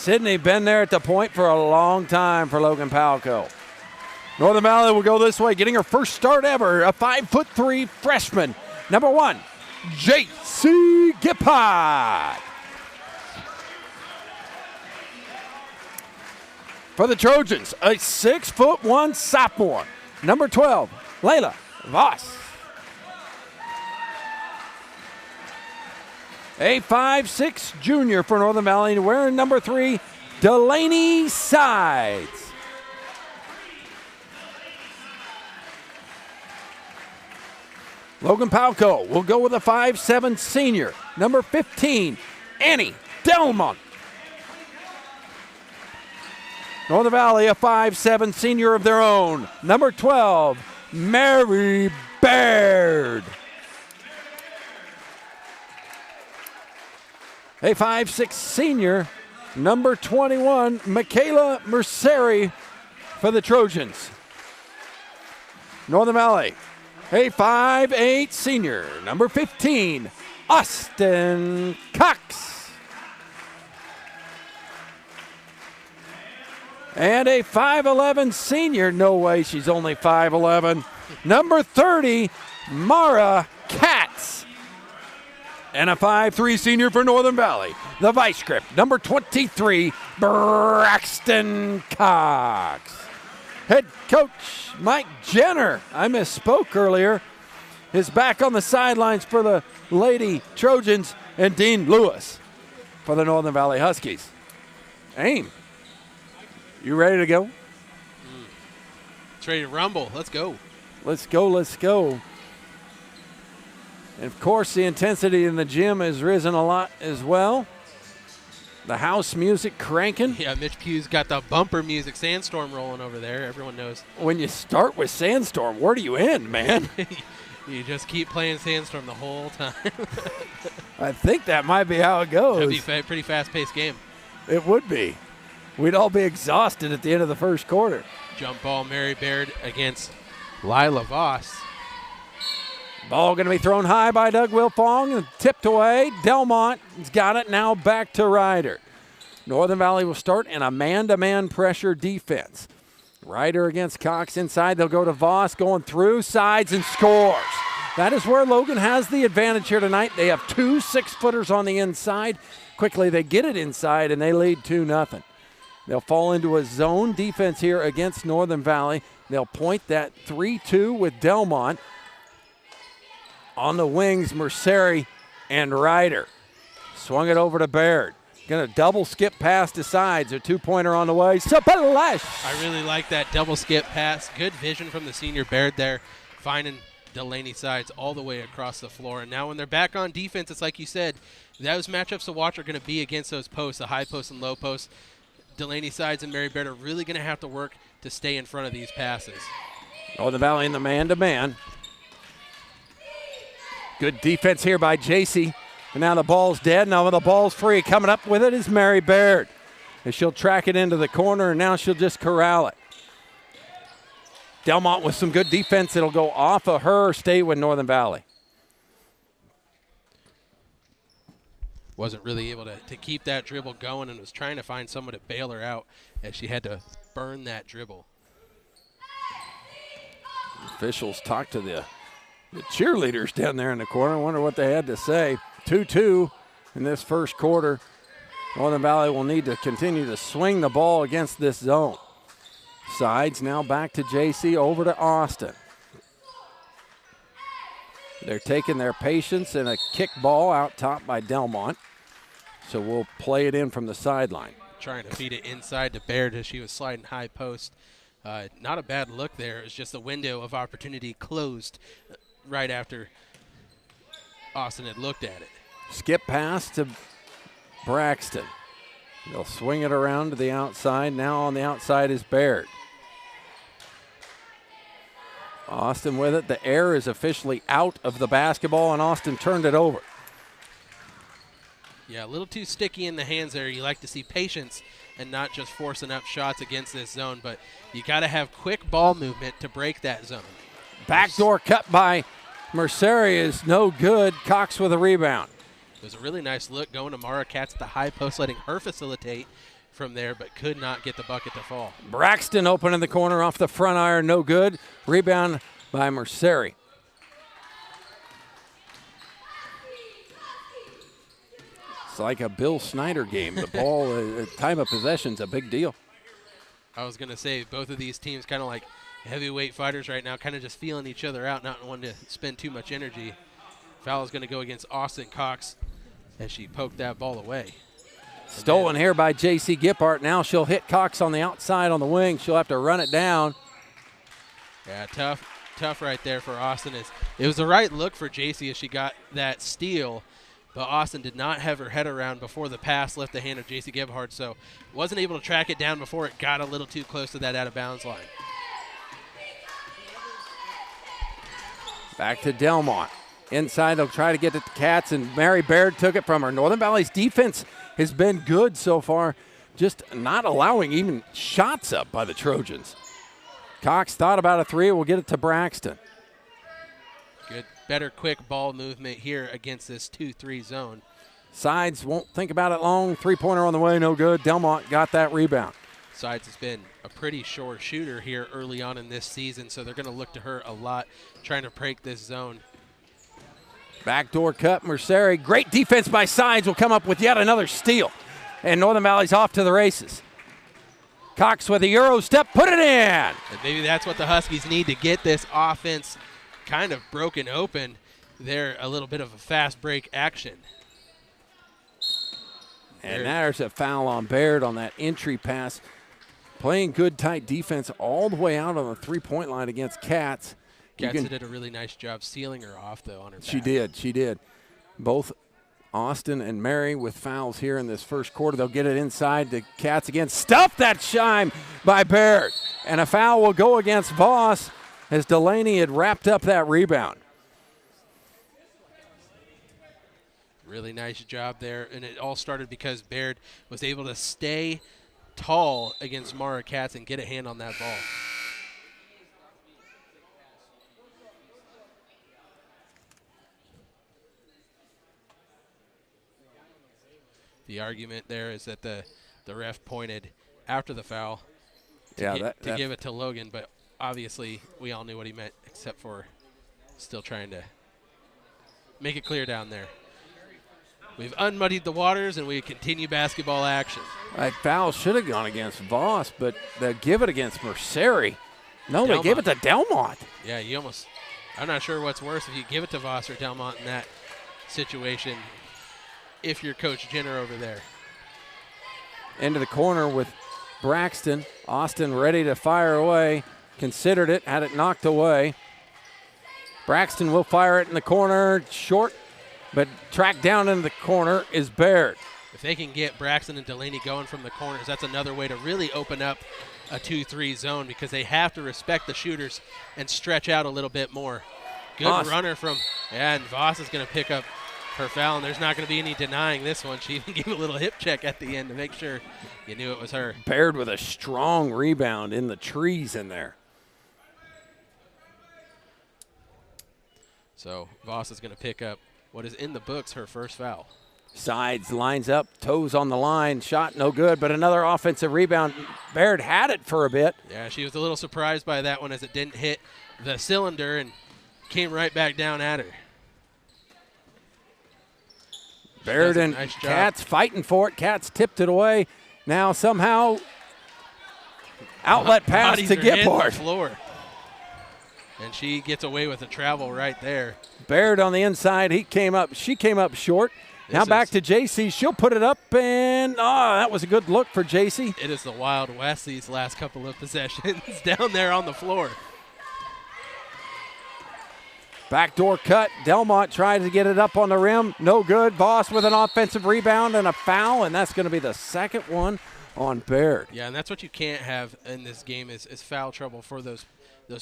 Sydney been there at the point for a long time for Logan Palco. Northern Valley will go this way, getting her first start ever, a 5'3" freshman. Number 1, J.C. Gippot. For the Trojans, a 6'1" sophomore. Number 12, Layla Voss. A 5'6" junior for Northern Valley, wearing number 3, Delaney Sides. Logan Palco will go with a 5'7" senior, number 15, Annie Delmont. Northern Valley, a 5'7" senior of their own, number 12, Mary Baird. A 5'6" senior, number 21, Michaela Merceri for the Trojans. Northern Valley, a 5'8" senior, number 15, Austin Cox. And a 5'11" senior, no way she's only 5'11", number 30, Mara Katz. And a 5'3" senior for Northern Valley, the vice grip, number 23, Braxton Cox. Head coach Mike Jenner, I misspoke earlier, is back on the sidelines for the Lady Trojans, and Dean Lewis for the Northern Valley Huskies. Aim, you ready to go? It's ready to rumble. Let's go. Let's go, let's go. And of course, the intensity in the gym has risen a lot as well. The house music cranking. Yeah, Mitch Pugh's got the bumper music, Sandstorm rolling over there. Everyone knows. When you start with Sandstorm, where do you end, man? You just keep playing Sandstorm the whole time. I think that might be how it goes. It'd be a pretty fast-paced game. It would be. We'd all be exhausted at the end of the first quarter. Jump ball, Mary Baird against Lila Voss. Ball going to be thrown high by Doug Wilfong and tipped away. Delmont has got it, now back to Ryder. Northern Valley will start in a man-to-man pressure defense. Ryder against Cox inside. They'll go to Voss, going through sides and scores. That is where Logan has the advantage here tonight. They have 2 6-footers on the inside. Quickly they get it inside and they lead 2-0. They'll fall into a zone defense here against Northern Valley. They'll point that 3-2 with Delmont. On the wings, Merceri and Ryder. Swung it over to Baird. Going to double skip pass to sides. A 2-pointer on the way. Splash! I really like that double skip pass. Good vision from the senior Baird there, finding Delaney Sides all the way across the floor. And now when they're back on defense, it's like you said, those matchups to watch are going to be against those posts, the high post and low post. Delaney Sides and Mary Baird are really going to have to work to stay in front of these passes. Northern Valley in the man-to-man. Good defense here by JC. And now the ball's dead. Now the ball's free. Coming up with it is Mary Baird. And she'll track it into the corner, and now she'll just corral it. Delmont with some good defense. It'll go off of her, stay with Northern Valley. Wasn't really able to keep that dribble going and was trying to find someone to bail her out as she had to burn that dribble. Officials talked to the cheerleaders down there in the corner. I wonder what they had to say. 2-2 in this first quarter. Northern Valley will need to continue to swing the ball against this zone. Sides now back to JC, over to Austin. They're taking their patience and a kick ball out top by Delmont. So we'll play it in from the sideline. Trying to feed it inside to Baird as she was sliding high post. Not a bad look there. It's just the window of opportunity closed right after Austin had looked at it. Skip pass to Braxton. They'll swing it around to the outside. Now on the outside is Baird. Austin with it. The air is officially out of the basketball, and Austin turned it over. Yeah, a little too sticky in the hands there. You like to see patience and not just forcing up shots against this zone, but you got to have quick ball movement to break that zone. Backdoor cut by Merceri is no good. Cox with a rebound. It was a really nice look going to Mara Katz at the high post, letting her facilitate. from there, but could not get the bucket to fall. Braxton open in the corner off the front iron, no good. Rebound by Merceri. It's like a Bill Snyder game. The ball, time of possession is a big deal. I was going to say, both of these teams kind of like heavyweight fighters right now, kind of just feeling each other out, not wanting to spend too much energy. Foul is going to go against Austin Cox as she poked that ball away. Stolen here by J.C. Gippart. Now she'll hit Cox on the outside on the wing. She'll have to run it down. Yeah, tough right there for Austin. It was the right look for J.C. as she got that steal, but Austin did not have her head around before the pass left the hand of J.C. Gippart, so wasn't able to track it down before it got a little too close to that out-of-bounds line. Back to Delmont. Inside, they'll try to get it to Katz, and Mary Baird took it from her. Northern Valley's defense has been good so far, just not allowing even shots up by the Trojans. Cox thought about a three. We'll get it to Braxton. Good, better quick ball movement here against this 2-3 zone. Sides won't think about it long. Three-pointer on the way, no good. Delmont got that rebound. Sides has been a pretty sure shooter here early on in this season, so they're going to look to her a lot, trying to break this zone. Backdoor cut, Merceri. Great defense by Sides will come up with yet another steal. And Northern Valley's off to the races. Cox with a Euro step, put it in. And maybe that's what the Huskies need to get this offense kind of broken open. They're a little bit of a fast break action. And there's a foul on Baird on that entry pass. Playing good, tight defense all the way out on the three-point line against Katz. Katz did a really nice job sealing her off, though, on her back. She did. Both Austin and Mary with fouls here in this first quarter. They'll get it inside to Katz again. Stuffed that shine by Baird. And a foul will go against Voss as Delaney had wrapped up that rebound. Really nice job there, and it all started because Baird was able to stay tall against Mara Katz and get a hand on that ball. The argument there is that the ref pointed after the foul to give it to Logan, but obviously we all knew what he meant, except for still trying to make it clear down there. We've unmuddied the waters, and we continue basketball action. That foul should have gone against Voss, but they give it against Merceri. No, Delmont. They gave it to Delmont. Yeah, I'm not sure what's worse, if you give it to Voss or Delmont in that situation, if you're Coach Jenner over there. Into the corner with Braxton. Austin ready to fire away. Considered it, had it knocked away. Braxton will fire it in the corner. Short, but tracked down into the corner is Baird. If they can get Braxton and Delaney going from the corners, that's another way to really open up a 2-3 zone, because they have to respect the shooters and stretch out a little bit more. Good Voss. Runner from, and Voss is going to pick up her foul, and there's not going to be any denying this one. She even gave a little hip check at the end to make sure you knew it was her. Baird with a strong rebound in the trees in there. So Voss is going to pick up what is in the books her first foul. Sides lines up, toes on the line, shot no good, but another offensive rebound. Baird had it for a bit. Yeah, she was a little surprised by that one as it didn't hit the cylinder and came right back down at her. Baird and nice Katz fighting for it. Katz tipped it away. Now somehow outlet pass to Gippard. Floor. And she gets away with the travel right there. Baird on the inside. She came up short. Now back to JC. She'll put it up, and that was a good look for JC. It is the Wild West these last couple of possessions down there on the floor. Backdoor cut. Delmont tried to get it up on the rim. No good. Voss with an offensive rebound and a foul, and that's going to be the second one on Baird. Yeah, and that's what you can't have in this game is foul trouble for those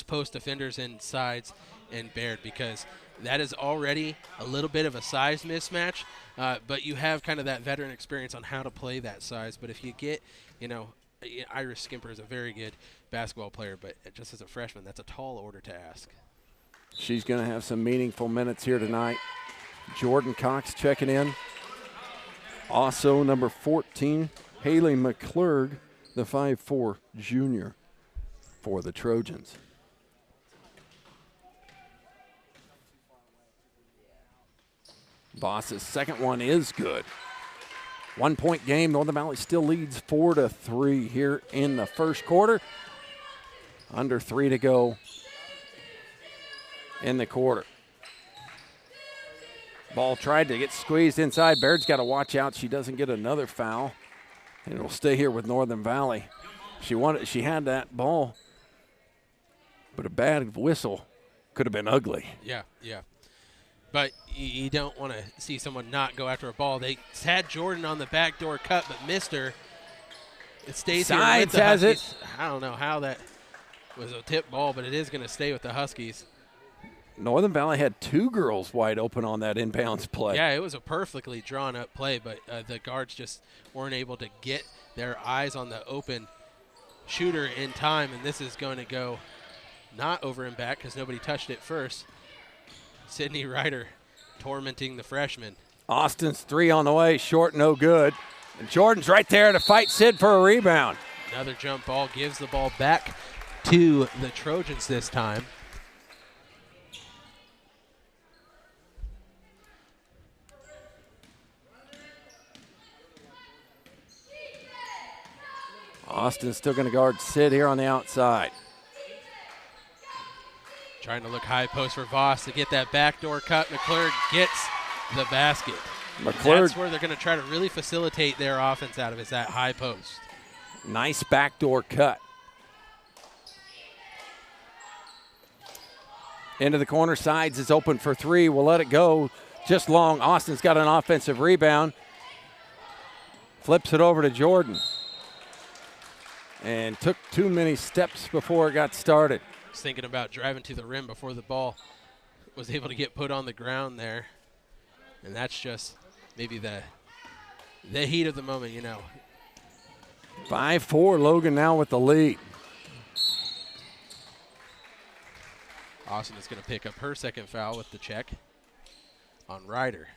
post defenders and Sides and Baird, because that is already a little bit of a size mismatch, but you have kind of that veteran experience on how to play that size. But if you get, Iris Skimper is a very good basketball player, but just as a freshman, that's a tall order to ask. She's going to have some meaningful minutes here tonight. Jordan Cox checking in. Also number 14 Haley McClurg, the 5'4" junior for the Trojans. Voss's second one is good. 1 point game. Northern Valley still leads 4-3 here in the first quarter. Under 3 to go in the quarter. Ball tried to get squeezed inside. Baird's got to watch out she doesn't get another foul. And it'll stay here with Northern Valley. She had that ball, but a bad whistle could have been ugly. Yeah. But you don't want to see someone not go after a ball. They had Jordan on the backdoor cut, but missed her. It stays Sides here with the has Huskies. it. I don't know how that was a tip ball, but it is going to stay with the Huskies. Northern Valley had 2 girls wide open on that inbounds play. Yeah, it was a perfectly drawn-up play, but the guards just weren't able to get their eyes on the open shooter in time, and this is going to go not over and back because nobody touched it first. Sydney Ryder tormenting the freshman. Austin's 3 on the way, short, no good. And Jordan's right there to fight Sid for a rebound. Another jump ball gives the ball back to the Trojans this time. Austin's still going to guard Sid here on the outside. Trying to look high post for Voss to get that backdoor cut. McClurg gets the basket. That's where they're going to try to really facilitate their offense out of, is that high post. Nice backdoor cut. Into the corner, Sides is open for 3. We'll let it go just long. Austin's got an offensive rebound. Flips it over to Jordan. And took too many steps before it got started. Was thinking about driving to the rim before the ball was able to get put on the ground there. And that's just maybe the heat of the moment, you know. 5-4, Logan now with the lead. Austin is going to pick up her second foul with the check on Ryder.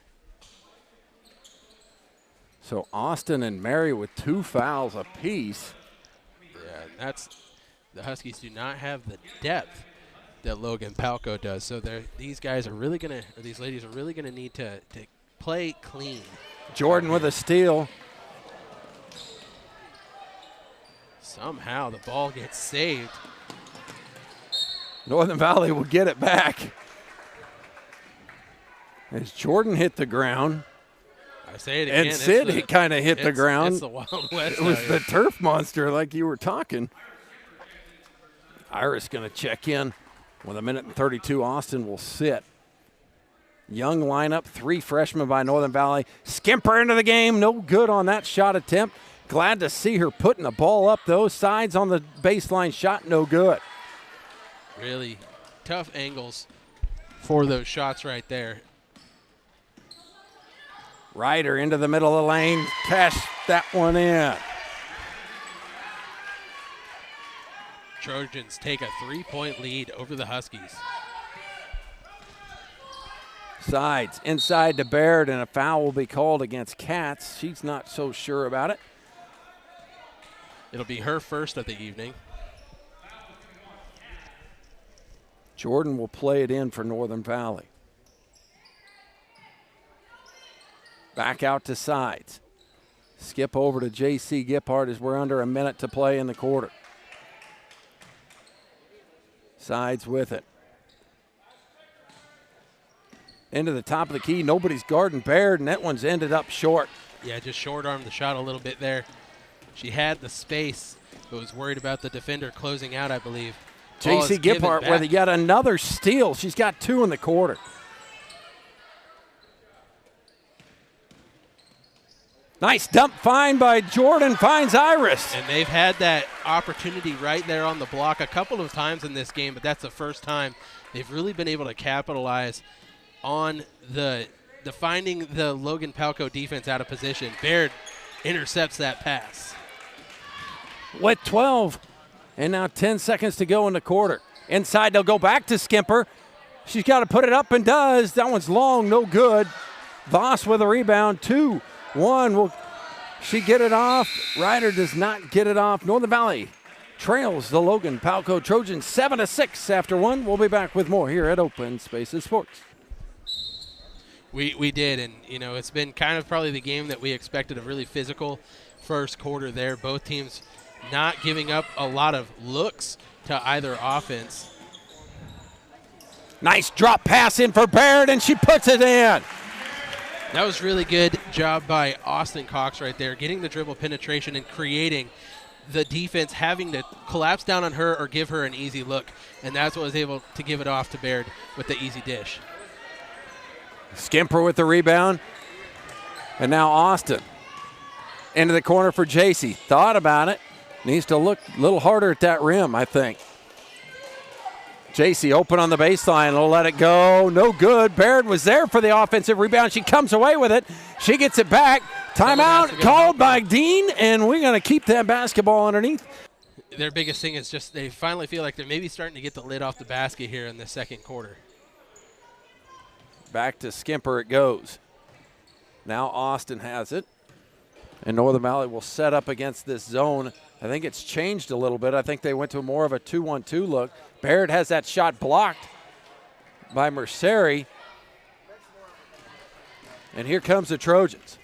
So Austin and Mary with 2 fouls apiece. Yeah, the Huskies do not have the depth that Logan Palco does. So these guys are really going to, or these ladies are really going to need to play clean. Jordan with a steal. Somehow the ball gets saved. Northern Valley will get it back. As Jordan hit the ground. I say it again. And Sid kind of hit the ground. It's the Wild West. It was the turf monster like you were talking. Iris going to check in with 1:32. Austin will sit. Young lineup, 3 freshmen by Northern Valley. Skimper into the game, no good on that shot attempt. Glad to see her putting the ball up, though. Sides on the baseline shot, no good. Really tough angles for those shots right there. Ryder into the middle of the lane, cash that one in. Trojans take a 3-point lead over the Huskies. Sides inside to Baird, and a foul will be called against Katz. She's not so sure about it. It'll be her first of the evening. Jordan will play it in for Northern Valley. Back out to Sides. Skip over to J.C. Gippard as we're under a minute to play in the quarter. Sides with it. Into the top of the key. Nobody's guarding Baird, and that one's ended up short. Yeah, just short-armed the shot a little bit there. She had the space, but was worried about the defender closing out, I believe. J.C. Gippard with yet another steal. She's got 2 in the quarter. Nice dump find by Jordan, finds Iris. And they've had that opportunity right there on the block a couple of times in this game, but that's the first time they've really been able to capitalize on the finding the Logan Palco defense out of position. Baird intercepts that pass. With 12, and now 10 seconds to go in the quarter. Inside, they'll go back to Skimper. She's got to put it up and does. That one's long, no good. Voss with a rebound, 2-1. she get it off? Ryder does not get it off. Northern Valley trails the Logan Palco Trojans 7-6 after one. We'll be back with more here at Open Spaces Sports. We did, and, it's been kind of probably the game that we expected, a really physical first quarter there. Both teams not giving up a lot of looks to either offense. Nice drop pass in for Baird, and she puts it in. That was really good job by Austin Cox right there, getting the dribble penetration and creating the defense having to collapse down on her or give her an easy look, and that's what was able to give it off to Baird with the easy dish. Skimper with the rebound, and now Austin into the corner for JC. Thought about it. Needs to look a little harder at that rim, I think. JC open on the baseline. Will let it go. No good. Baird was there for the offensive rebound. She comes away with it. She gets it back. Timeout called by Dean, and we're going to keep that basketball underneath. Their biggest thing is just they finally feel like they're maybe starting to get the lid off the basket here in the second quarter. Back to Skimper it goes. Now Austin has it. And Northern Valley will set up against this zone. I think it's changed a little bit. I think they went to more of a 2-1-2 look. Baird has that shot blocked by Merceri. And here comes the Trojans.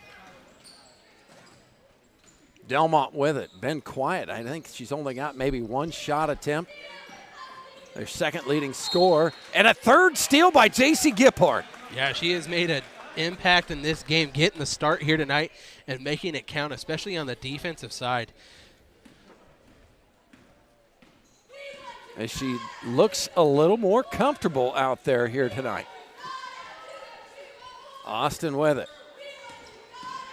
Delmont with it. Been quiet. I think she's only got maybe one shot attempt. Their second leading scorer. And a third steal by J.C. Gippard. Yeah, she has made an impact in this game, getting the start here tonight and making it count, especially on the defensive side. As she looks a little more comfortable out there here tonight. Austin with it.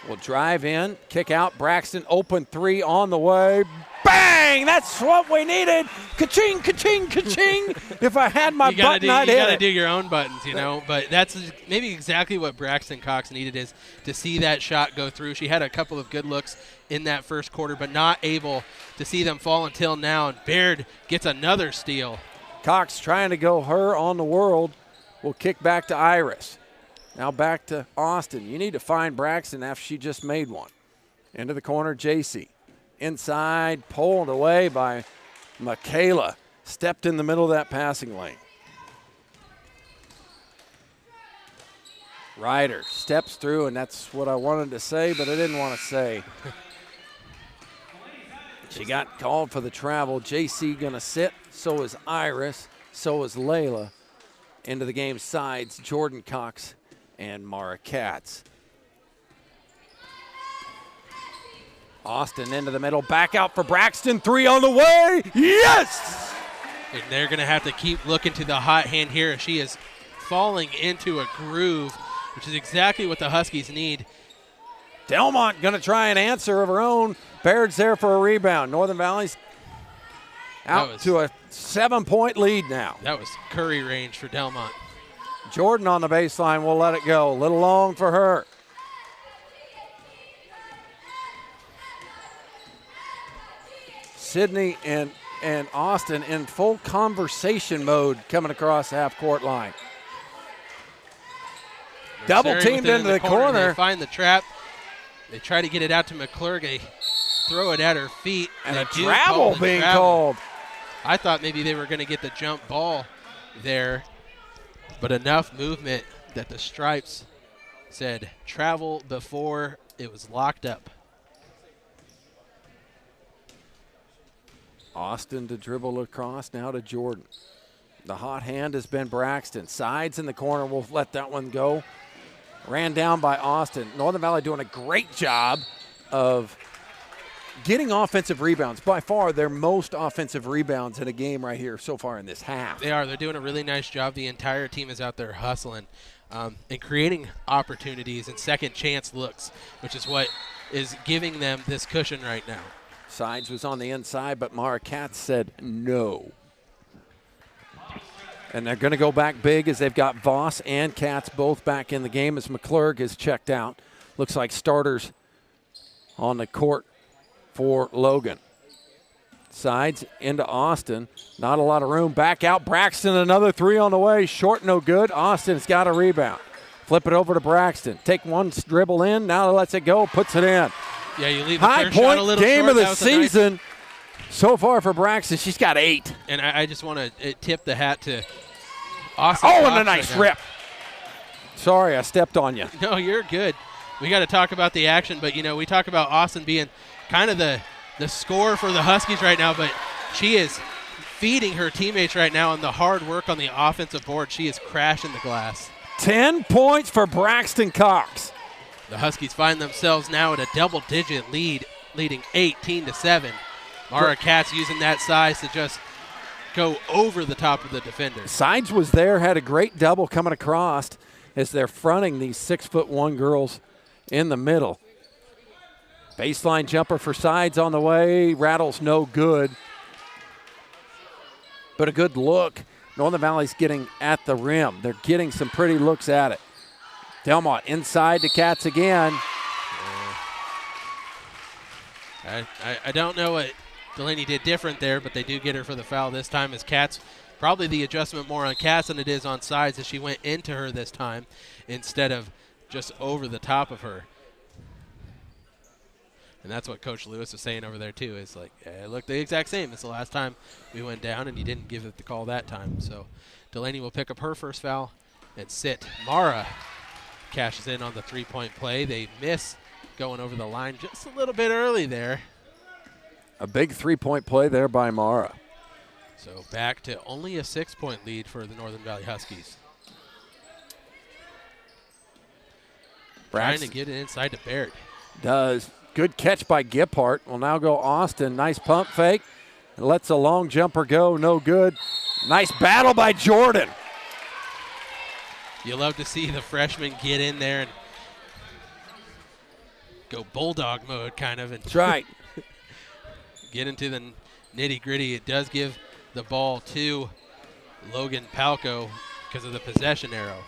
Will drive in, kick out. Braxton open three on the way. Bang! That's what we needed. Ka-ching, ka-ching, ka-ching. If I had my button, I'd hit it. You got to do your own buttons, But that's maybe exactly what Braxton Cox needed, is to see that shot go through. She had a couple of good looks in that first quarter, but not able to see them fall until now. And Baird gets another steal. Cox trying to go her on the world. Will kick back to Iris. Now back to Austin. You need to find Braxton after she just made one. Into the corner, JC. Inside, pulled away by Michaela. Stepped in the middle of that passing lane. Ryder steps through, and that's what I wanted to say, but I didn't want to say. She got called for the travel. JC going to sit. So is Iris. So is Layla. Into the game sides, Jordan Cox and Mara Katz. Austin into the middle, back out for Braxton, three on the way, yes! And they're going to have to keep looking to the hot hand here as she is falling into a groove, which is exactly what the Huskies need. Delmont going to try and answer of her own. Baird's there for a rebound. Northern Valley's out to a 7-point lead now. That was Curry range for Delmont. Jordan on the baseline will let it go. A little long for her. Sydney and Austin in full conversation mode coming across the half-court line. Double teamed into the corner. They find the trap. They try to get it out to McClurg. They throw it at her feet. And a travel being called. I thought maybe they were going to get the jump ball there, but enough movement that the Stripes said travel before it was locked up. Austin to dribble across, now to Jordan. The hot hand has been Braxton. Sides in the corner, we'll let that one go. Ran down by Austin. Northern Valley doing a great job of getting offensive rebounds. By far their most offensive rebounds in a game right here so far in this half. They are. They're doing a really nice job. The entire team is out there hustling and creating opportunities and second chance looks, which is what is giving them this cushion right now. Sides was on the inside, but Mara Katz said no. And they're going to go back big as they've got Voss and Katz both back in the game as McClurg is checked out. Looks like starters on the court for Logan. Sides into Austin. Not a lot of room. Back out. Braxton, another three on the way. Short, no good. Austin's got a rebound. Flip it over to Braxton. Take one dribble in. Now lets it go. Puts it in. Yeah, you leave the High fair shot a point little game short. of the That was a nice- season so far for Braxton. She's got 8. And I just want to tip the hat to Austin. Oh, Cox and a nice right now. rip. Sorry, I stepped on you. No, you're good. We got to talk about the action, but, we talk about Austin being kind of the scorer for the Huskies right now, but she is feeding her teammates right now on the hard work on the offensive board. She is crashing the glass. 10 points for Braxton Cox. The Huskies find themselves now at a double-digit lead, leading 18-7. Mara Katz using that size to just go over the top of the defenders. Sides was there, had a great double coming across as they're fronting these 6'1" girls in the middle. Baseline jumper for Sides on the way. Rattles no good. But a good look. Northern Valley's getting at the rim. They're getting some pretty looks at it. Delmont inside to Katz again. I don't know what Delaney did different there, but they do get her for the foul this time as Katz, probably the adjustment more on Katz than it is on Sides as she went into her this time instead of just over the top of her. And that's what Coach Lewis was saying over there, too. It's like, it looked the exact same. It's the last time we went down, and you didn't give it the call that time. So Delaney will pick up her first foul and sit. Mara cashes in on the three-point play. They miss going over the line just a little bit early there. A big three-point play there by Mara. So back to only a 6-point lead for the Northern Valley Huskies. Trying to get it inside to Baird. Does. Good catch by Giphart. Will now go Austin. Nice pump fake. And lets a long jumper go. No good. Nice battle by Jordan. You love to see the freshmen get in there and go bulldog mode kind of. And That's right. get into the nitty-gritty. It does give the ball to Logan Palco because of the possession arrow.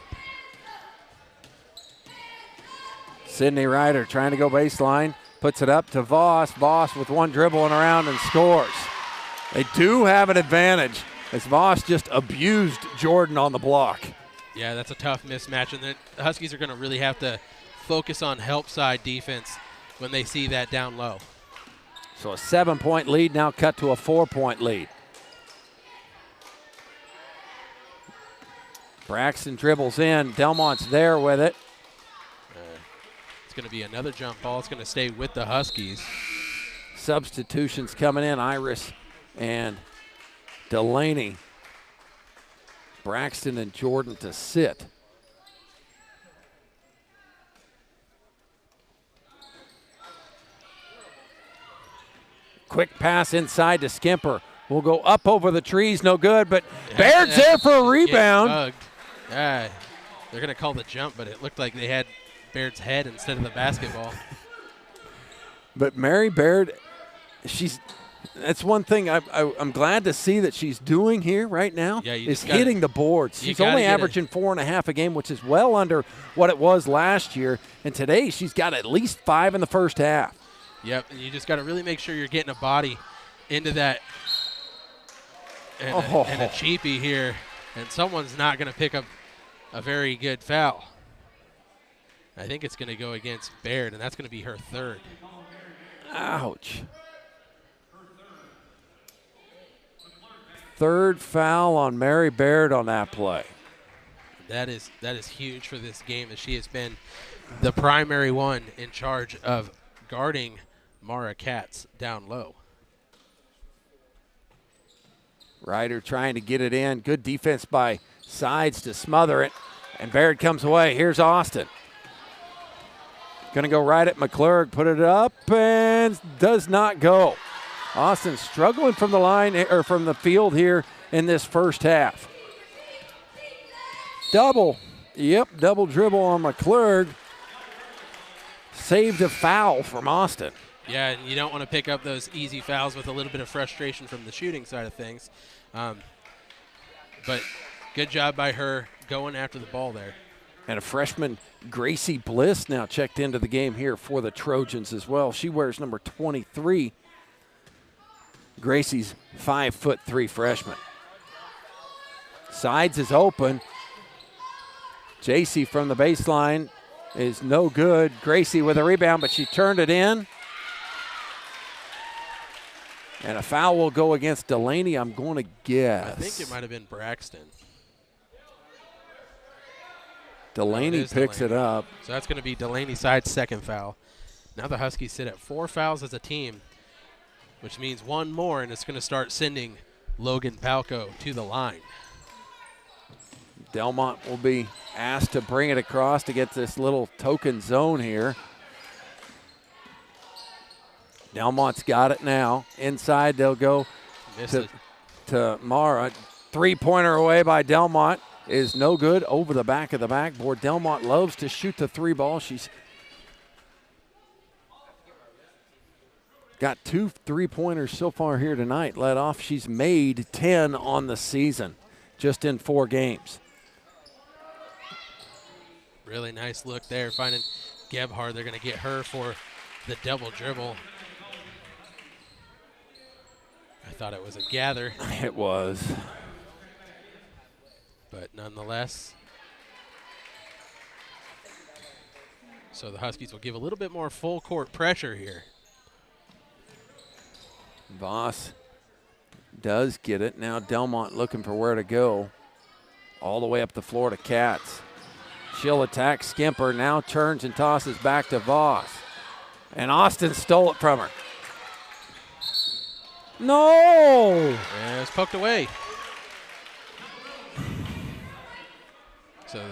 Sydney Ryder trying to go baseline. Puts it up to Voss. Voss with one dribble and around and scores. They do have an advantage as Voss just abused Jordan on the block. Yeah, that's a tough mismatch, and the Huskies are going to really have to focus on help side defense when they see that down low. So a 7-point lead now cut to a 4-point lead. Braxton dribbles in. Delmont's there with it. It's going to be another jump ball. It's going to stay with the Huskies. Substitutions coming in. Iris and Delaney. Braxton and Jordan to sit. Quick pass inside to Skimper. Will go up over the trees, no good, but Baird's there for a rebound. They're going to call the jump, but it looked like they had Baird's head instead of the basketball. But Mary Baird, that's one thing I'm glad to see that she's doing here right now, is hitting the boards. She's only averaging 4.5 a game, which is well under what it was last year. And today she's got at least 5 in the first half. Yep, and you just got to really make sure you're getting a body into that and a cheapie here. And someone's not going to pick up a very good foul. I think it's going to go against Baird, and that's going to be her third. Ouch. Third foul on Mary Baird on that play. That is huge for this game, as she has been the primary one in charge of guarding Mara Katz down low. Ryder trying to get it in. Good defense by Sides to smother it. And Baird comes away. Here's Austin. Going to go right at McClurg. Put it up and does not go. Austin struggling from the line or from the field here in this first half. Double dribble on McClurg. Saved a foul from Austin. Yeah, and you don't want to pick up those easy fouls with a little bit of frustration from the shooting side of things. But good job by her going after the ball there. And a freshman, Gracie Bliss, now checked into the game here for the Trojans as well. She wears number 23. Gracie's 5'3" freshman. Sides is open. JC from the baseline is no good. Gracie with a rebound, but she turned it in. And a foul will go against Delaney, I'm going to guess. I think it might have been Braxton. Delaney picks it up. So that's going to be Delaney's side's second foul. Now the Huskies sit at 4 fouls as a team, which means one more, and it's going to start sending Logan Palco to the line. Delmont will be asked to bring it across to get this little token zone here. Delmont's got it now. Inside they'll go to Mara. Three-pointer away by Delmont is no good. Over the back of the backboard. Delmont loves to shoot the three ball. She's got 2 3-pointers so far here tonight. Led off, she's made 10 on the season, just in 4 games. Really nice look there, finding Gebhard. They're going to get her for the double dribble. I thought it was a gather. It was. But nonetheless. So the Huskies will give a little bit more full court pressure here. Voss does get it. Now Delmont looking for where to go. All the way up the floor to Katz. She'll attack Skimper, now turns and tosses back to Voss. And Austin stole it from her. No! And it's poked away. So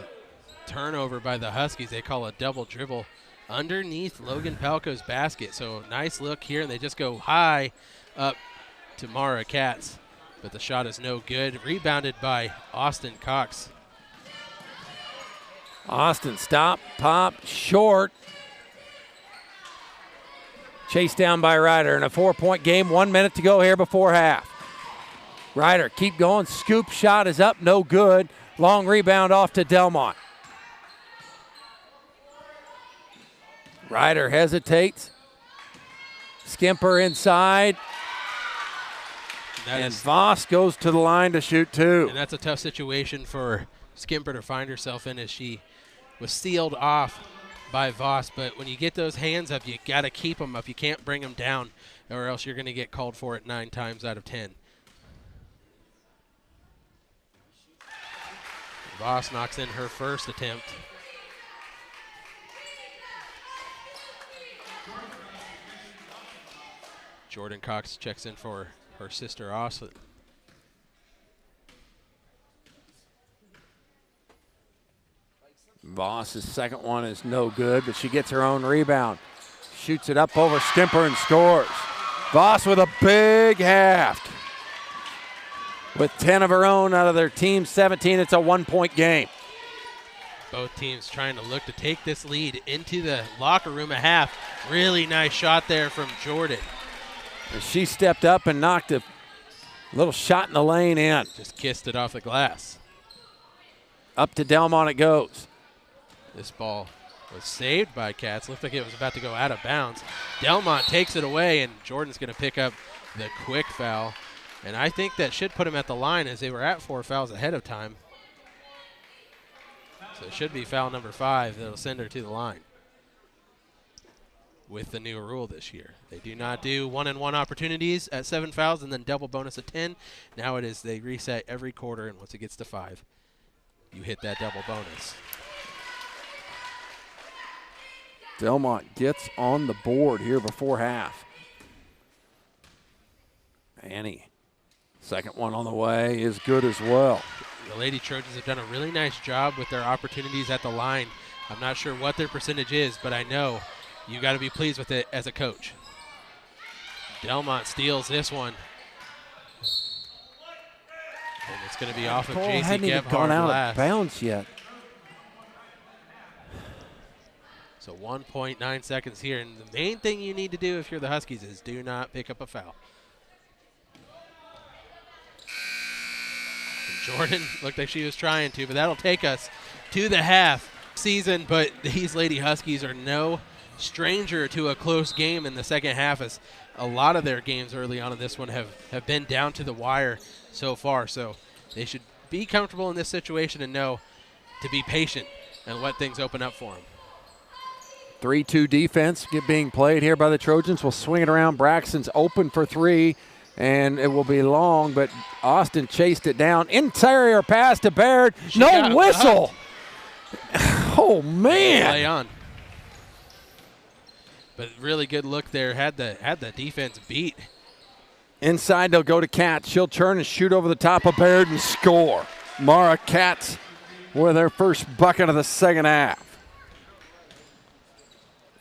turnover by the Huskies. They call a double dribble underneath Logan Palco's basket. So nice look here, and they just go high up to Mara Katz. But the shot is no good. Rebounded by Austin Cox. Austin stop, pop, short. Chased down by Ryder in a 4-point game. 1 minute to go here before half. Ryder keep going. Scoop shot is up, no good. Long rebound off to Delmont. Ryder hesitates. Skimper inside. And Voss goes to the line to shoot 2. And that's a tough situation for Skimper to find herself in, as she was sealed off by Voss. But when you get those hands up, you got to keep them up. You can't bring them down, or else you're going to get called for it 9 times out of 10. Voss knocks in her first attempt. Jordan Cox checks in for her sister Austin. Voss's second one is no good, but she gets her own rebound. Shoots it up over Skimper and scores. Voss with a big half. With 10 of her own out of their team's 17, it's a 1-point game. Both teams trying to look to take this lead into the locker room at half. Really nice shot there from Jordan. And she stepped up and knocked a little shot in the lane in. Just kissed it off the glass. Up to Delmont it goes. This ball was saved by Katz. Looked like it was about to go out of bounds. Delmont takes it away, and Jordan's going to pick up the quick foul. And I think that should put him at the line, as they were at 4 fouls ahead of time. So it should be foul number 5 that'll send her to the line. With the new rule this year, they do not do 1-and-1 opportunities at 7 fouls and then double bonus at 10. Now it is they reset every quarter, and once it gets to 5, you hit that double bonus. Delmont gets on the board here before half. Annie, second one on the way is good as well. The Lady Trojans have done a really nice job with their opportunities at the line. I'm not sure what their percentage is, but I know you got to be pleased with it as a coach. Delmont steals this one. And it's going to be off of J.C. hadn't even gone out of bounds yet. So 1.9 seconds here. And the main thing you need to do if you're the Huskies is do not pick up a foul. And Jordan looked like she was trying to, but that'll take us to the half season. But these Lady Huskies are no stranger to a close game in the second half, as a lot of their games early on in this one have been down to the wire so far. So they should be comfortable in this situation and know to be patient and let things open up for them. 3-2 defense being played here by the Trojans. We'll swing it around. Braxton's open for 3. And it will be long, but Austin chased it down. Interior pass to Baird. No whistle. Oh, man. Play on. But really good look there. Had the defense beat. Inside, they'll go to Katz. She'll turn and shoot over the top of Baird and score. Mara Katz with their first bucket of the second half.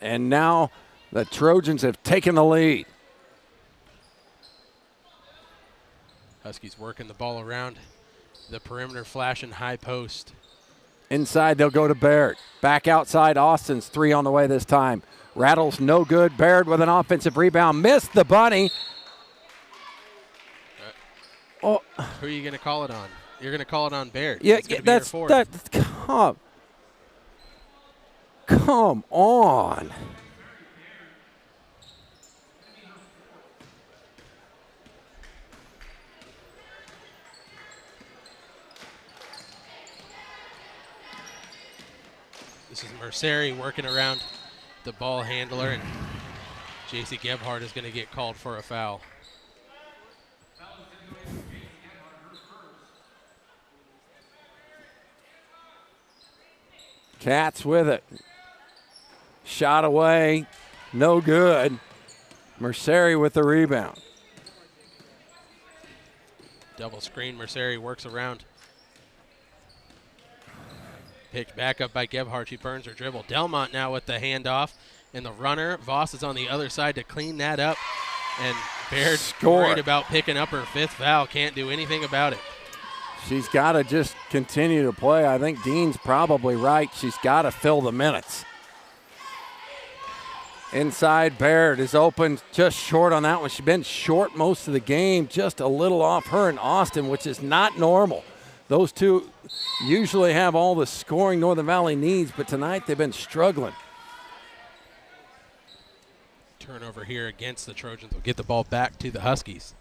And now the Trojans have taken the lead. Huskies working the ball around the perimeter, flashing high post. Inside, they'll go to Baird. Back outside, Austin's three on the way this time. Rattles no good. Baird with an offensive rebound. Missed the bunny. Who are you going to call it on? You're going to call it on Baird. Yeah, that's come on. This is Merceri working around the ball handler, and J.C. Gebhardt is going to get called for a foul. Katz with it. Shot away. No good. Merceri with the rebound. Double screen. Merceri works around. Picked back up by Gebhardt. She burns her dribble. Delmont now with the handoff. And the runner. Voss is on the other side to clean that up. And Baird worried about picking up her fifth foul. Can't do anything about it. She's got to just continue to play. I think Dean's probably right. She's got to fill the minutes. Inside, Baird is open, just short on that one. She's been short most of the game, just a little off her and Austin, which is not normal. Those two usually have all the scoring Northern Valley needs, but tonight they've been struggling. Turnover here against the Trojans. Will get the ball back to the Huskies.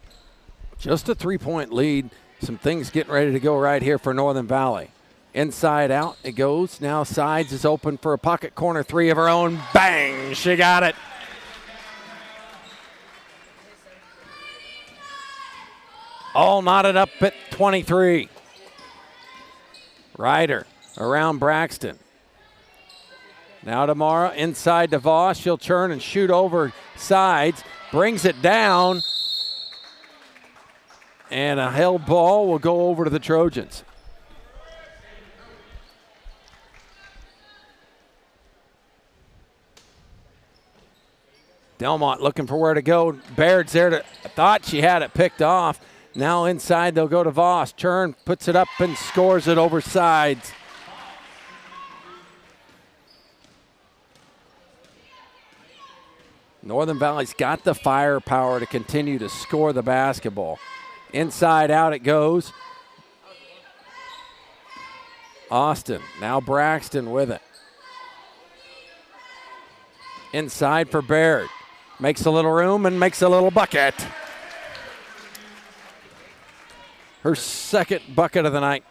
Just a three-point lead. Some things getting ready to go right here for Northern Valley. Inside out it goes. Now Sides is open for a pocket corner three of her own. Bang! She got it. All knotted up at 23. Ryder around Braxton. Now to Mara, inside to Voss. She'll turn and shoot over Sides. Brings it down. And a held ball will go over to the Trojans. Delmont looking for where to go. Baird's there. Thought she had it picked off. Now inside they'll go to Voss. Turn, puts it up and scores it over Sides. Northern Valley's got the firepower to continue to score the basketball. Inside out it goes. Austin, now Braxton with it. Inside for Baird. Makes a little room and makes a little bucket. Her second bucket of the night.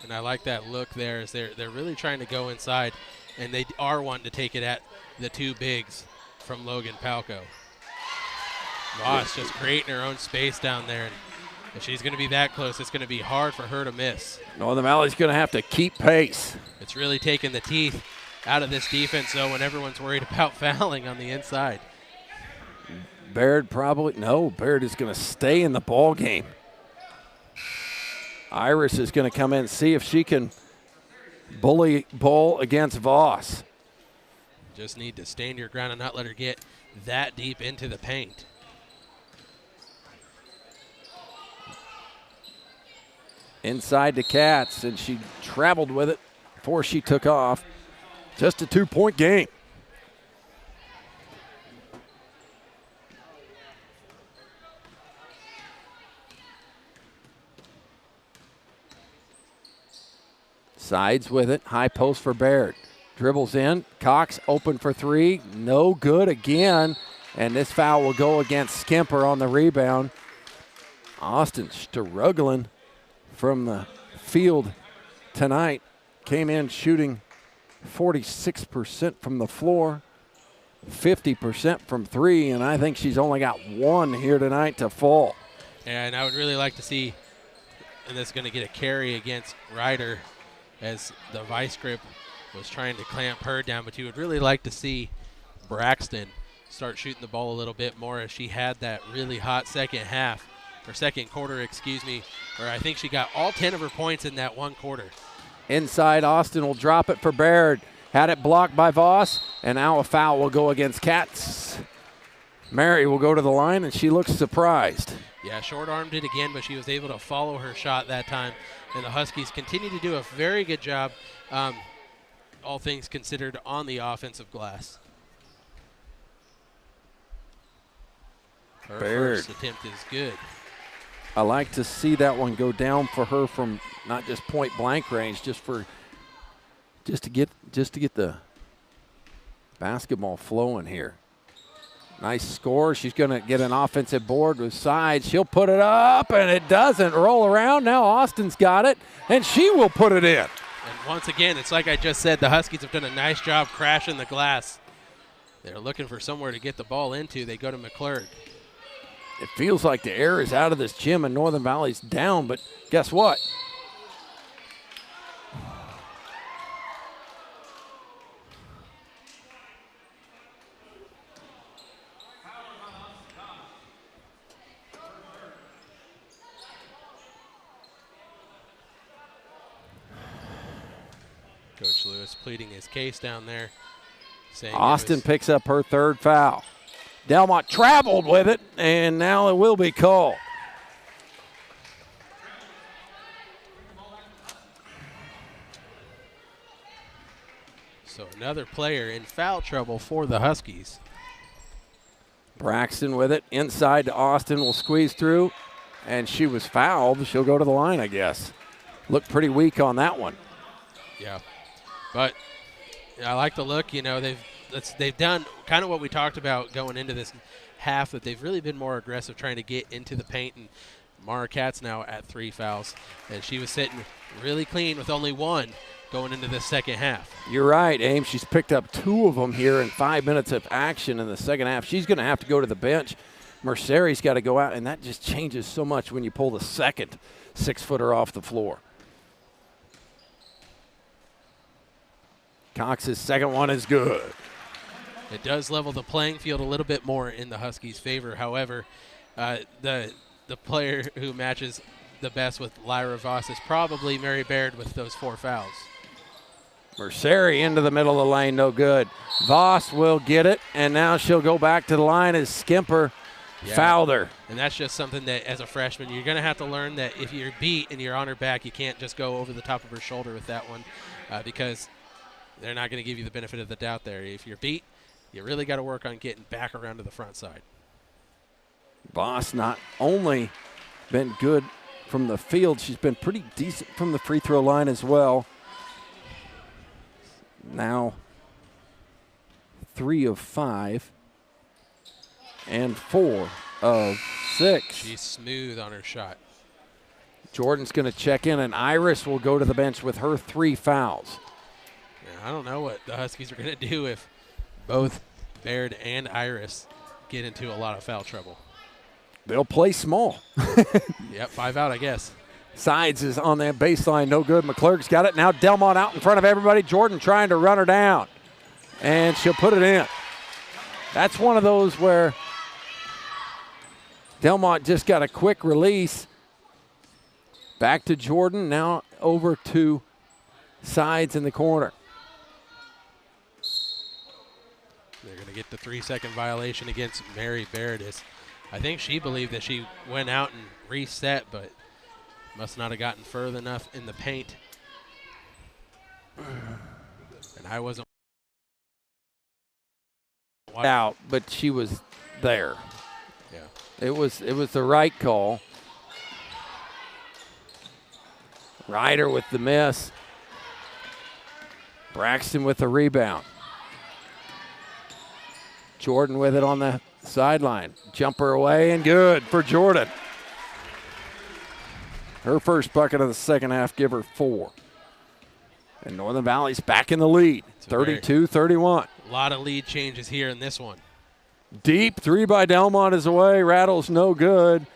And I like that look there as they're really trying to go inside, and they are wanting to take it at the two bigs from Logan Palco. Voss just creating her own space down there. And if she's going to be that close, it's going to be hard for her to miss. Northern Valley's going to have to keep pace. It's really taking the teeth out of this defense, though, when everyone's worried about fouling on the inside. Baird Baird is going to stay in the ball game. Iris is going to come in and see if she can bully Bull against Voss. Just need to stand your ground and not let her get that deep into the paint. Inside to Katz, and she traveled with it before she took off. Just a 2-point game. Sides with it, high post for Baird. Dribbles in, Cox open for three, no good again, and this foul will go against Skimper on the rebound. Austin struggling from the field tonight. Came in shooting 46% from the floor. 50% from three, and I think she's only got one here tonight to fall. And I would really like to see, and that's going to get a carry against Ryder as the vice grip was trying to clamp her down, but you would really like to see Braxton start shooting the ball a little bit more, as she had that really hot second quarter, excuse me, where I think she got all 10 of her points in that one quarter. Inside, Austin will drop it for Baird. Had it blocked by Voss, and now a foul will go against Katz. Mary will go to the line, and she looks surprised. Yeah, short-armed it again, but she was able to follow her shot that time. And the Huskies continue to do a very good job, all things considered, on the offensive glass. Her Baird. first attempt is good. I like to see that one go down for her from not just point blank range, just to get the basketball flowing here. Nice score. She's going to get an offensive board with sides. She'll put it up, and it doesn't roll around. Now Austin's got it, and she will put it in. And once again, it's like I just said, the Huskies have done a nice job crashing the glass. They're looking for somewhere to get the ball into. They go to McClurg. It feels like the air is out of this gym and Northern Valley's down, but guess what? Coach Lewis pleading his case down there. Saying Austin picks up her third foul. Delmont traveled with it, and now it will be called. So another player in foul trouble for the Huskies. Braxton with it. Inside to Austin, will squeeze through, and she was fouled. She'll go to the line, I guess. Looked pretty weak on that one. Yeah, but I like the look. You know, they've done kind of what we talked about going into this half, that they've really been more aggressive trying to get into the paint. And Mara Katz now at 3 fouls, and she was sitting really clean with only one going into the second half. You're right, Ames. She's picked up 2 of them here in 5 minutes of action in the second half. She's going to have to go to the bench. Merceri's got to go out, and that just changes so much when you pull the second 6-footer off the floor. Cox's second one is good. It does level the playing field a little bit more in the Huskies' favor. However, the player who matches the best with Lyra Voss is probably Mary Baird with those 4 fouls. Merceri into the middle of the lane, no good. Voss will get it, and now she'll go back to the line as Skimper fouled her. And that's just something that, as a freshman, you're going to have to learn, that if you're beat and you're on her back, you can't just go over the top of her shoulder with that one, because they're not going to give you the benefit of the doubt there. If you're beat, you really got to work on getting back around to the front side. Voss not only been good from the field, she's been pretty decent from the free throw line as well. Now 3 of 5 and 4 of 6. She's smooth on her shot. Jordan's going to check in, and Iris will go to the bench with her 3 fouls. I don't know what the Huskies are going to do if both Baird and Iris get into a lot of foul trouble. They'll play small. Yep, 5 out, I guess. Sides is on that baseline, no good. McClurg's got it. Now Delmont out in front of everybody. Jordan trying to run her down, and she'll put it in. That's one of those where Delmont just got a quick release. Back to Jordan, now over to Sides in the corner. They're going to get the 3-second violation against Mary Baird. I think she believed that she went out and reset, but must not have gotten further enough in the paint. And I wasn't out, but she was there. Yeah. It was the right call. Ryder with the miss. Braxton with the rebound. Jordan with it on the sideline. Jumper away and good for Jordan. Her first bucket of the second half, give her 4. And Northern Valley's back in the lead, 32-31. A lot of lead changes here in this one. Deep three by Delmont is away. Rattle's no good.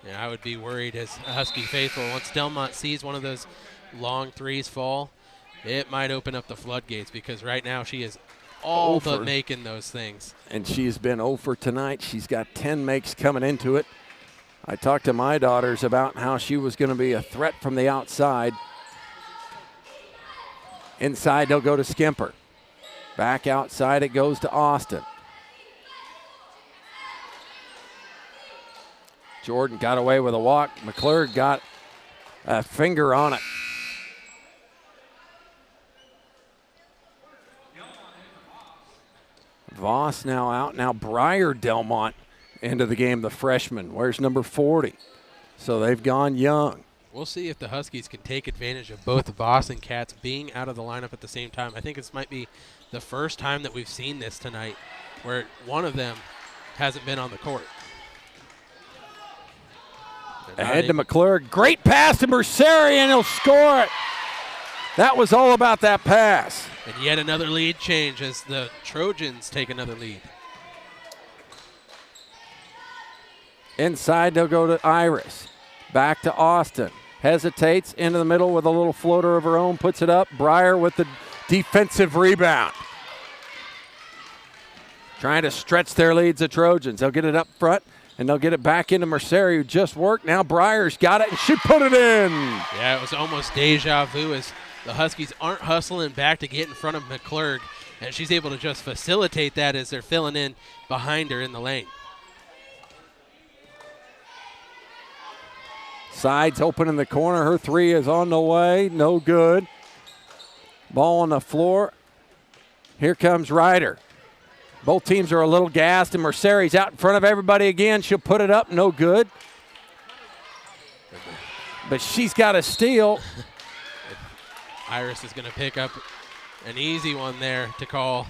Yeah, I would be worried as a Husky faithful. Once Delmont sees one of those long threes fall, it might open up the floodgates, because right now she is all but making those things. And she's been 0 for tonight. She's got 10 makes coming into it. I talked to my daughters about how she was going to be a threat from the outside. Inside, they'll go to Skimper. Back outside, it goes to Austin. Jordan got away with a walk. McClure got a finger on it. Voss now out. Now Breyer Delmont into the game, the freshman. Where's number 40? So they've gone young. We'll see if the Huskies can take advantage of both Voss and Katz being out of the lineup at the same time. I think this might be the first time that we've seen this tonight where one of them hasn't been on the court. Ahead to McClure. Great pass to Merceri, and he'll score it. That was all about that pass. And yet another lead change as the Trojans take another lead. Inside, they'll go to Iris. Back to Austin. Hesitates into the middle with a little floater of her own. Puts it up. Breyer with the defensive rebound. Trying to stretch their leads, the Trojans. They'll get it up front, and they'll get it back into Merceri, who just worked. Now Breyer's got it, and she put it in. Yeah, it was almost deja vu as the Huskies aren't hustling back to get in front of McClure, and she's able to just facilitate that as they're filling in behind her in the lane. Sides open in the corner. Her three is on the way. No good. Ball on the floor. Here comes Ryder. Both teams are a little gassed, and Merceri's out in front of everybody again. She'll put it up. No good. But she's got a steal. Iris is going to pick up an easy one there to call.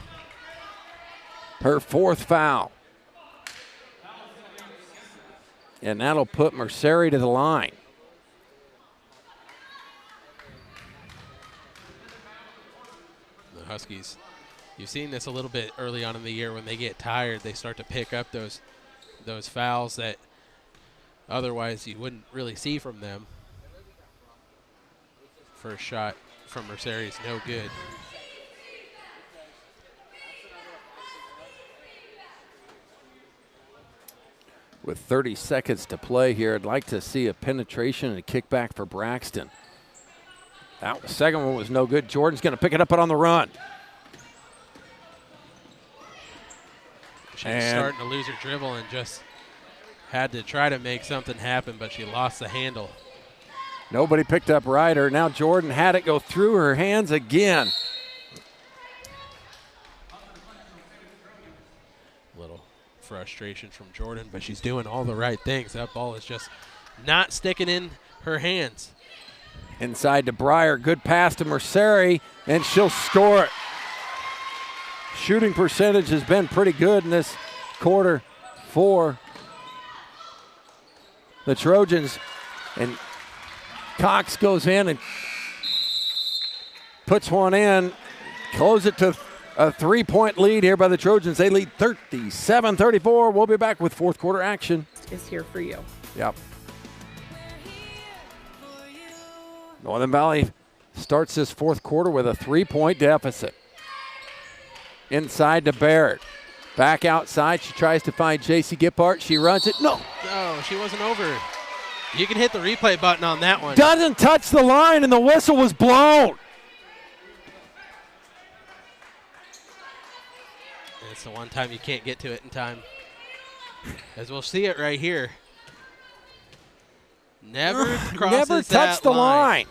Her fourth foul. And that'll put Merceri to the line. The Huskies, you've seen this a little bit early on in the year. When they get tired, they start to pick up those fouls that otherwise you wouldn't really see from them. First shot from Merceri is no good. With 30 seconds to play here, I'd like to see a penetration and a kickback for Braxton. That second one was no good. Jordan's going to pick it up on the run. She's starting to lose her dribble and just had to try to make something happen, but she lost the handle. Nobody picked up Ryder. Now Jordan had it go through her hands again. Little frustration from Jordan, but she's doing all the right things. That ball is just not sticking in her hands. Inside to Breyer. Good pass to Merceri, and she'll score it. Shooting percentage has been pretty good in this quarter for the Trojans. And Cox goes in and puts one in. Close it to a 3-point lead here by the Trojans. They lead 37-34. We'll be back with fourth quarter action. Is here for you. Yep. Northern Valley starts this fourth quarter with a 3-point deficit. Inside to Barrett. Back outside. She tries to find J.C. Gippart. She runs it. No. No, she wasn't over. You can hit the replay button on that one. Doesn't touch the line, and the whistle was blown. And it's the one time you can't get to it in time. As we'll see it right here. Never crosses Never touched the line.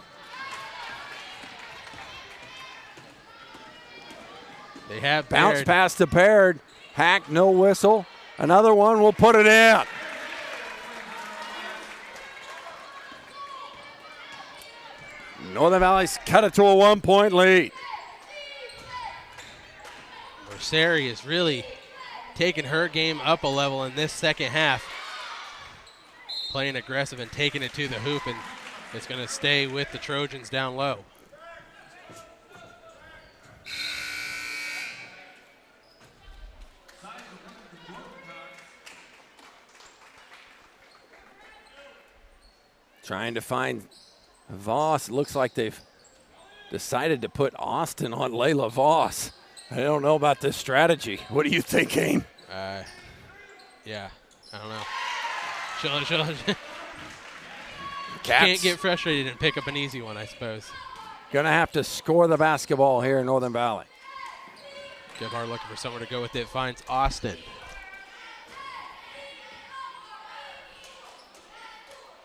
They have bounce pass to Baird. Hack, no whistle. Another one, will put it in. Northern Valley's cut it to a 1-point lead. Merceri is really taking her game up a level in this second half. Playing aggressive and taking it to the hoop, and it's going to stay with the Trojans down low. Trying to find Voss. Looks like they've decided to put Austin on Layla Voss. I don't know about this strategy. What do you think, Aim? Yeah, I don't know. She'll Cats can't get frustrated and pick up an easy one, I suppose. Gonna have to score the basketball here in Northern Valley. Gebhard looking for somewhere to go with it. Finds Austin.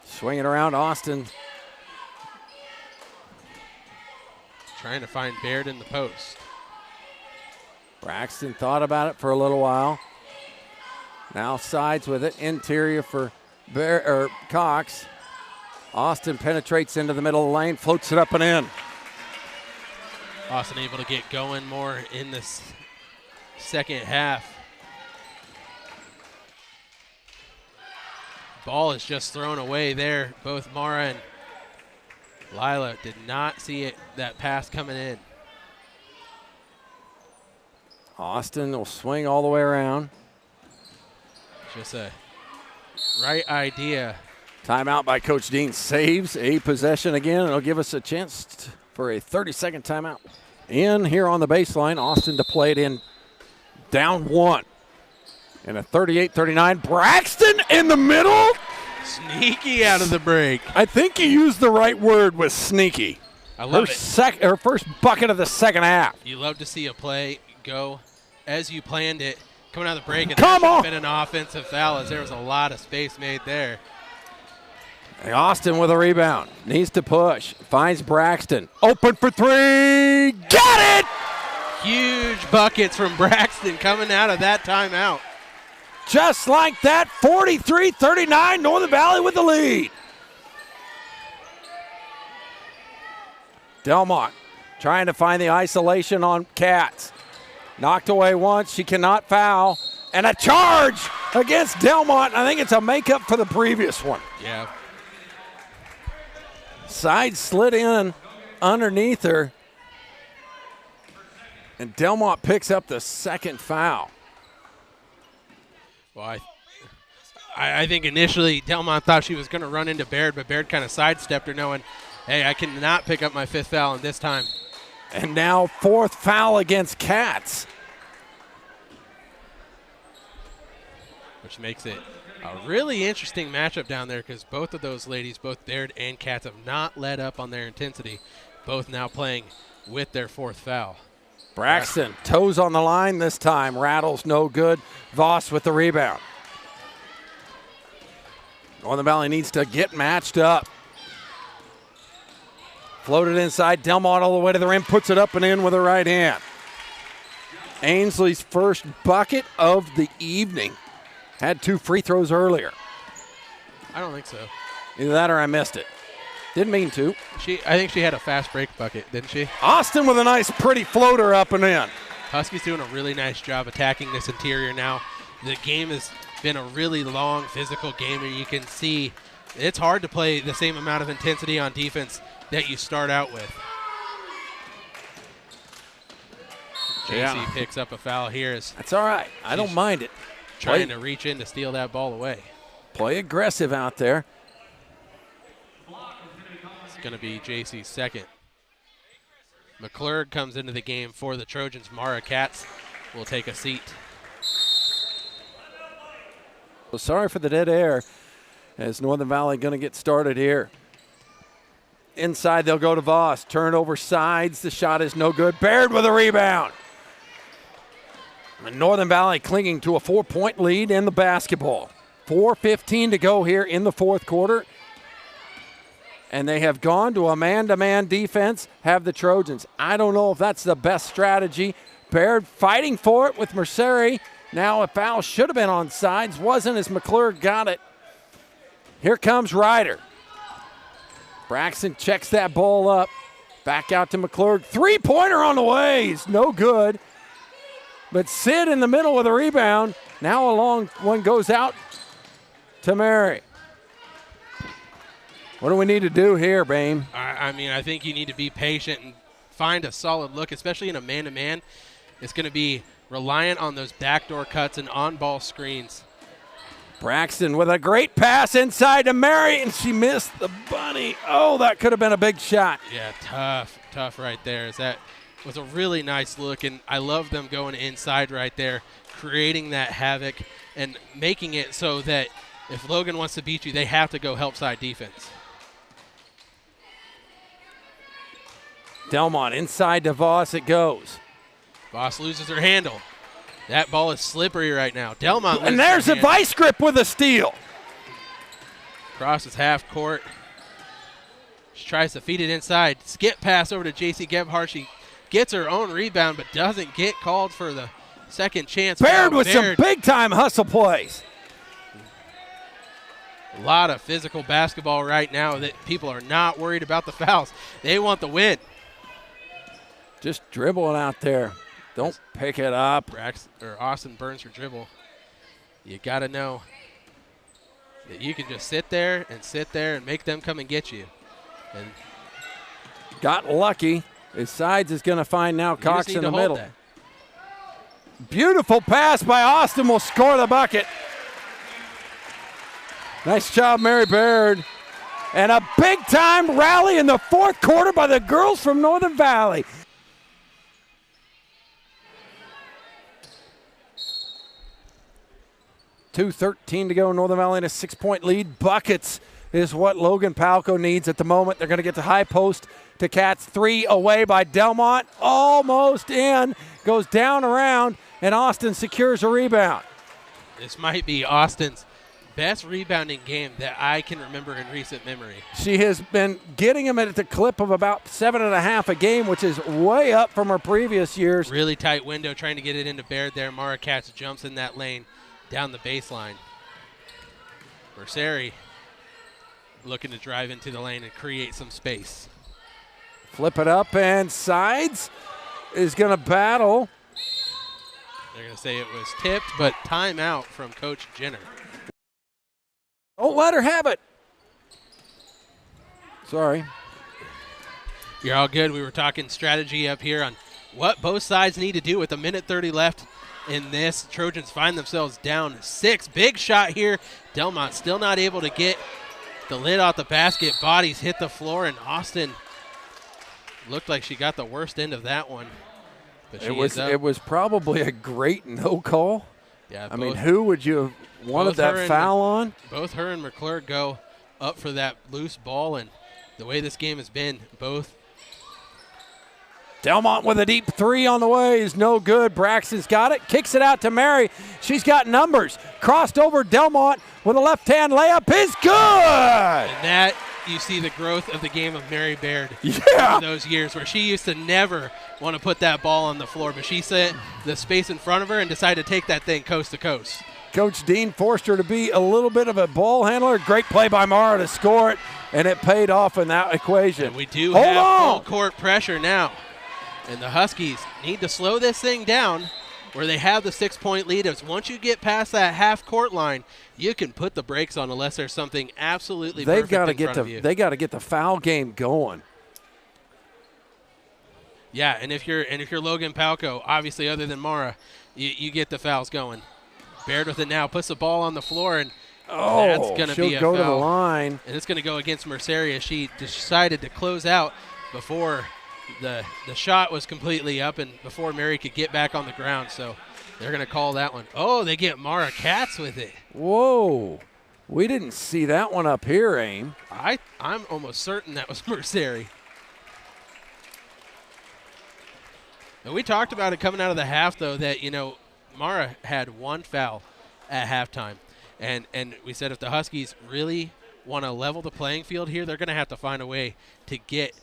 Swinging around Austin. Trying to find Baird in the post. Braxton thought about it for a little while. Now sides with it. Interior for Cox. Austin penetrates into the middle of the lane, floats it up and in. Austin able to get going more in this second half. Ball is just thrown away there. Both Mara and Lila did not see that pass coming in. Austin will swing all the way around. Just a right idea. Timeout by Coach Dean saves a possession again. It'll give us a chance for a 30-second timeout. In here on the baseline, Austin to play it in down one. And a 38-39. Braxton in the middle. Sneaky out of the break. I think you used the right word with sneaky. I love it. Her first bucket of the second half. You love to see a play go as you planned it. Coming out of the break, and Come on. been an offensive foul as there was a lot of space made there. Austin with a rebound. Needs to push. Finds Braxton. Open for three. Got it! Huge buckets from Braxton coming out of that timeout. Just like that, 43-39, Northern Valley with the lead. Delmont trying to find the isolation on Katz. Knocked away once. She cannot foul. And a charge against Delmont. I think it's a makeup for the previous one. Yeah. Side slid in underneath her. And Delmont picks up the second foul. Well, I think initially Delmont thought she was going to run into Baird, but Baird kind of sidestepped her knowing, hey, I cannot pick up my fifth foul in this time. And now fourth foul against Katz. Which makes it a really interesting matchup down there because both of those ladies, both Baird and Katz, have not let up on their intensity. Both now playing with their fourth foul. Braxton, toes on the line this time. Rattles no good. Voss with the rebound. Northern Valley needs to get matched up. Floated inside. Delmont all the way to the rim. Puts it up and in with her right hand. Ainsley's first bucket of the evening. Had 2 free throws earlier. I don't think so. Either that or I missed it. Didn't mean to. I think she had a fast break bucket, didn't she? Austin with a nice, pretty floater up and in. Huskies doing a really nice job attacking this interior now. The game has been a really long, physical game, and you can see it's hard to play the same amount of intensity on defense that you start out with. JC picks up a foul here. That's all right. I don't mind it. Trying to reach in to steal that ball away. Play aggressive out there. It's going to be JC's second. McClurg comes into the game for the Trojans. Mara Katz will take a seat. Well, sorry for the dead air as Northern Valley going to get started here. Inside, they'll go to Voss. Turnover sides. The shot is no good. Baird with a rebound. And Northern Valley clinging to a 4-point lead in the basketball. 4:15 to go here in the fourth quarter. And they have gone to a man-to-man defense, have the Trojans. I don't know if that's the best strategy. Baird fighting for it with Merceri. Now a foul should have been on sides. Wasn't as McClure got it. Here comes Ryder. Braxton checks that ball up. Back out to McClure. Three-pointer on the way. It's no good. But Sid in the middle with a rebound. Now a long one goes out to Mary. What do we need to do here, Bame? I mean, I think you need to be patient and find a solid look, especially in a man-to-man. It's going to be reliant on those backdoor cuts and on-ball screens. Braxton with a great pass inside to Mary, and she missed the bunny. Oh, that could have been a big shot. Yeah, tough right there. That was a really nice look, and I love them going inside right there, creating that havoc and making it so that if Logan wants to beat you, they have to go help side defense. Delmont inside to Voss it goes. Voss loses her handle. That ball is slippery right now. Delmont and there's a vice grip with a steal. Crosses half court. She tries to feed it inside. Skip pass over to J.C. Gebhardt. She gets her own rebound but doesn't get called for the second chance. Baird with some big-time hustle plays. A lot of physical basketball right now that people are not worried about the fouls. They want the win. Just dribbling out there. Don't pick it up. Austin burns her dribble. You got to know that you can just sit there and make them come and get you. And got lucky. His sides is going to find now Cox in the middle. That. Beautiful pass by Austin will score the bucket. Nice job, Mary Baird. And a big-time rally in the fourth quarter by the girls from Northern Valley. .2:13 to go. Northern Valley in a 6-point lead. Buckets is what Logan Palco needs at the moment. They're going to get to high post to Cats. 3 away by Delmont. Almost in. Goes down around, and Austin secures a rebound. This might be Austin's best rebounding game that I can remember in recent memory. She has been getting him at the clip of about 7.5 a game, which is way up from her previous years. Really tight window trying to get it into Baird there. Mara Katz jumps in that lane down the baseline. Merceri looking to drive into the lane and create some space. Flip it up, and Sides is going to battle. They're going to say it was tipped, but timeout from Coach Jenner. Don't let her have it. Sorry. You're all good. We were talking strategy up here on what both sides need to do with 1:30 left in this. Trojans find themselves down 6. Big shot here. Delmont still not able to get the lid off the basket. Bodies hit the floor, and Austin looked like she got the worst end of that one. But it was probably a great no call. Yeah, I mean, who would you have wanted that foul on? Both her and McClure go up for that loose ball, and the way this game has been, both. Delmont with a deep 3 on the way is no good. Braxton's got it, kicks it out to Mary. She's got numbers. Crossed over Delmont with a left-hand layup is good. And that, you see the growth of the game of Mary Baird. Yeah. In those years where she used to never want to put that ball on the floor, but she set the space in front of her and decided to take that thing coast to coast. Coach Dean forced her to be a little bit of a ball handler. Great play by Mara to score it, and it paid off in that equation. And we do have full court pressure now. And the Huskies need to slow this thing down where they have the 6-point lead. Once you get past that half-court line, you can put the brakes on unless there's something absolutely perfect in front of you. They got to get the foul game going. Yeah, and if you're Logan Palco, obviously other than Mara, you get the fouls going. Baird with it now, puts the ball on the floor, and that's going to be a foul. She'll go to the line. And it's going to go against Merceri as she decided to close out before the shot was completely up and before Mary could get back on the ground. So they're going to call that one. Oh, they get Mara Katz with it. Whoa. We didn't see that one up here, Aim. I'm almost certain that was Merceri. And we talked about it coming out of the half, though, that, Mara had 1 foul at halftime. And we said if the Huskies really want to level the playing field here, they're going to have to find a way to get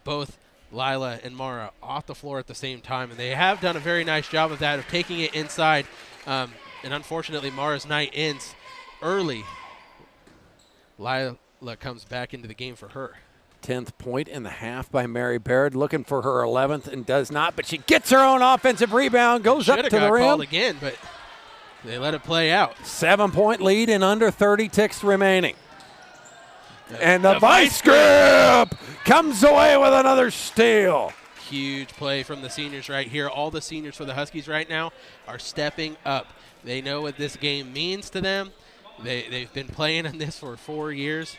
both Lila and Mara off the floor at the same time. And they have done a very nice job of that, of taking it inside. And unfortunately, Mara's night ends early. Lila comes back into the game for her. 10th point in the half by Mary Baird, looking for her 11th and does not, but she gets her own offensive rebound, goes up to the rim. Called again, but they let it play out. 7-point lead in under 30 ticks remaining. And the vice grip comes away with another steal. Huge play from the seniors right here. All the seniors for the Huskies right now are stepping up. They know what this game means to them, They've been playing in this for 4 years,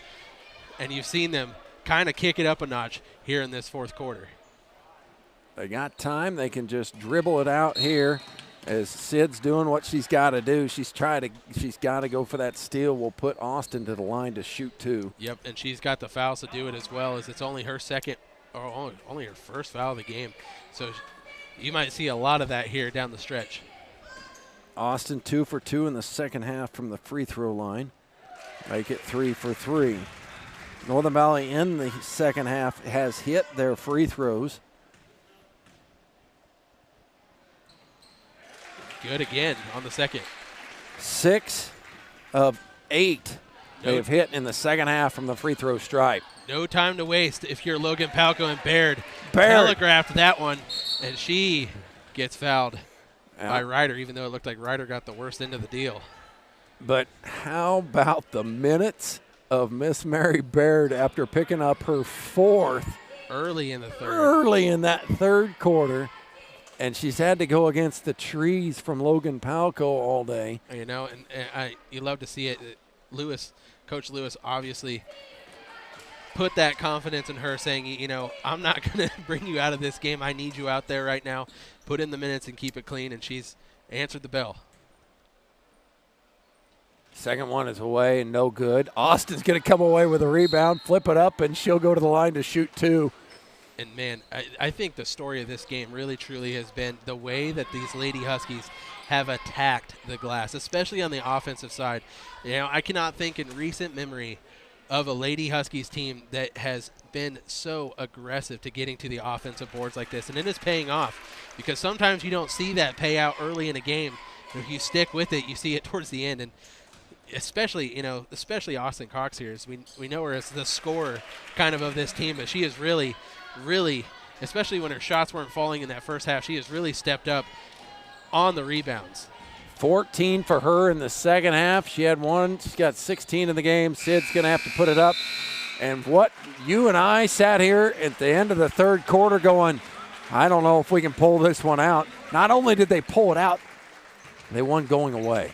and you've seen them kind of kick it up a notch here in this fourth quarter. They got time. They can just dribble it out here as Sid's doing what she's got to do. She's got to go for that steal. We'll put Austin to the line to shoot 2. Yep, and she's got the fouls to do it as well, as it's only her second or only her first foul of the game. So you might see a lot of that here down the stretch. Austin 2 for 2 in the second half from the free throw line. Make it 3 for 3. Northern Valley in the second half has hit their free throws. Good again on the second. 6 of 8 they've hit in the second half from the free throw stripe. No time to waste if you're Logan, Palco, and Baird. Telegraphed that one, and she gets fouled by Ryder, even though it looked like Ryder got the worst end of the deal. But how about the minutes of Miss Mary Baird after picking up her 4th early in the third? Early in that third quarter. And she's had to go against the trees from Logan Palco all day. You know, and you love to see it. Coach Lewis obviously put that confidence in her, saying, you know, I'm not going to bring you out of this game. I need you out there right now. Put in the minutes and keep it clean, and she's answered the bell. Second one is away and no good. Austin's going to come away with a rebound, flip it up, and she'll go to the line to shoot 2. And, man, I think the story of this game really, truly has been the way that these Lady Huskies have attacked the glass, especially on the offensive side. You know, I cannot think in recent memory of a Lady Huskies team that has been so aggressive to getting to the offensive boards like this. And it is paying off, because sometimes you don't see that payout early in a game. If you stick with it, you see it towards the end. And especially Austin Cox here. We know her as the scorer kind of this team, but she is really, especially when her shots weren't falling in that first half, she has really stepped up on the rebounds. 14 for her in the second half. She had 1. She's got 16 in the game. Sid's going to have to put it up. And what you and I sat here at the end of the third quarter going, I don't know if we can pull this one out. Not only did they pull it out, they won going away.